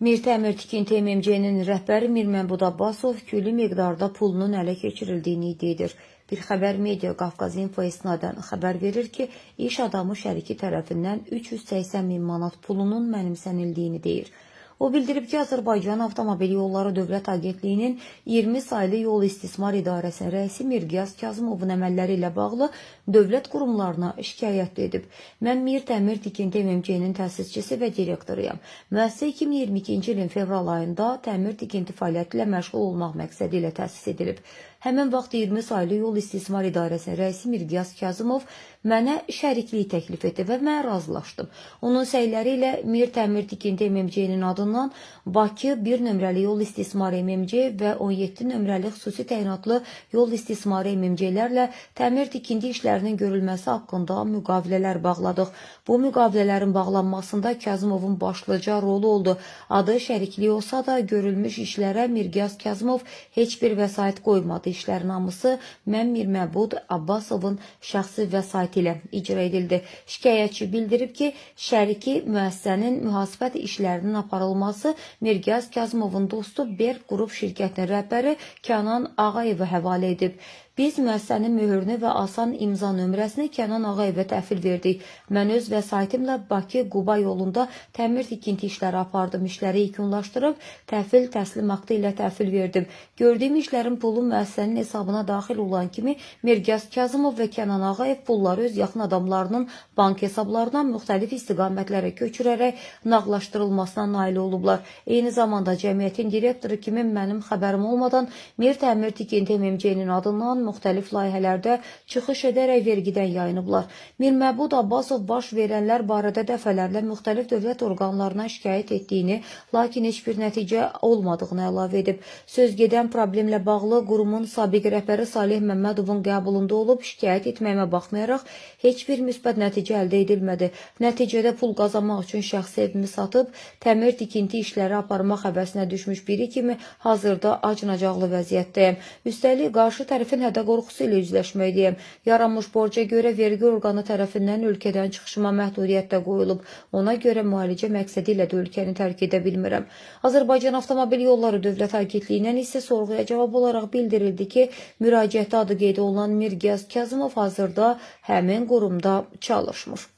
Mir Təmir Tikinti MMC-nin rəhbəri Mir Məmdud Abbasov küllü miqdarda pulunun ələ keçirildiyini iddia edir. Bir xəbər media Qafqaz Info isnadən xəbər verir ki, iş adamı şəriki tərəfindən 380 min manat pulunun mənimsənildiyini deyir. O bildirib ki, Azərbaycan Avtomobil Yolları Dövlət Agentliyinin 20 saylı Yol İstismar İdarəsinin rəisi Mirqiyas Kazımovun əməlləri ilə bağlı dövlət qurumlarına şikayət edib. Mən Mir Təmir Tikinti MMC-nin təsisçisi və direktoruyam. Müəssisə 2022-ci ilin fevral ayında təmir tikinti fəaliyyəti ilə məşğul olmaq məqsədi ilə təsis edilib. Həmin vaxt 20 saylı Yol İstismar İdarəsinin rəisi Mirqiyas Kazımov mənə şəriklik təklif etdi və mən razılaşdım. Onun səyləri ilə Mir Təmir Tikinti MMC-nin adından Bakı 1 nömrəli Yol İstismarı MMC və 17 nömrəli xüsusi təyinatlı Yol İstismarı MMC-lərlə təmir tikinti işlərinin görülməsi haqqında müqavilələr bağladıq. Bu müqavilələrin bağlanmasında Kazımovun başlıca rolu oldu. Adı şəriklik olsa da görülmüş işlərə Mirqiyas Kazımov heç bir vəsait qoymadı. İşlərin hamısı mən Mir Məmdud Abbasovun şəxsi vəsaiti ilə icra edildi. Şikayətçi bildirib ki, şəriki müəssisənin mühasibət işlərinin aparılması Mirqiyas Kazımovun dostu Berk Qrup şirkətinin rəhbəri Kənan Ağayevə həvalə edib. Biz müəssisənin möhürünü və asan imza nömrəsini Kənan Ağayevə təhvil verdik. Mən öz vəsaitimlə Bakı-Quba yolunda təmir tikinti işləri apardım. İşləri yekunlaşdırıb, təhvil təslim aktı ilə təhvil verdim. Gördüyüm işlərin pulu müəssisənin hesabına daxil olan kimi Mirqiyas Kazımov və Kənan Ağayev pulları öz yaxın adamlarının bank hesablarından müxtəlif istiqamətlərə köçürərək nağdlaşdırılmasına nail olublar. Eyni zamanda cəmiyyətin direktoru kimi mənim xəbərim olmadan Mir Təmir Tikinti MMC-nin adından müxtəlif layihələrdə çıxış edərək vergidən yayınıblar. Mir Məmdud Abbasov baş verənlər barədə dəfələrlə müxtəlif dövlət orqanlarına şikayət etdiyini, lakin heç bir nəticə olmadığını əlavə edib. Söz gedən problemlə bağlı qurumun sabiq rəhbəri Salih Məmmədovun qəbulunda olub, şikayət etməyimə baxmayaraq heç bir müsbət nəticə əldə edilmədi. Nəticədə pul qazanmaq üçün şəxsi evimi satıb, təmir tikinti işləri aparmaq həvəsinə düşmüş biri kimi hazırda acınacaqlı vəziyyətdəyəm. Üstəlik, qarşı tərəfin hədə qorxusu ilə üzləşməkdəyəm. Yaranmış borca görə vergi orqanı tərəfindən ölkədən çıxışıma məhdudiyyətdə qoyulub. Ona görə müalicə məqsədi ilə də ölkəni tərk edə bilmirəm. Azərbaycan Avtomobil Yolları Dövlət Agentliyindən isə sorğuya cavab olaraq bildirildi ki, müraciətdə adı qeyd olunan Mirqiyas Kazımov hazırda həmin qurumda çalışmır.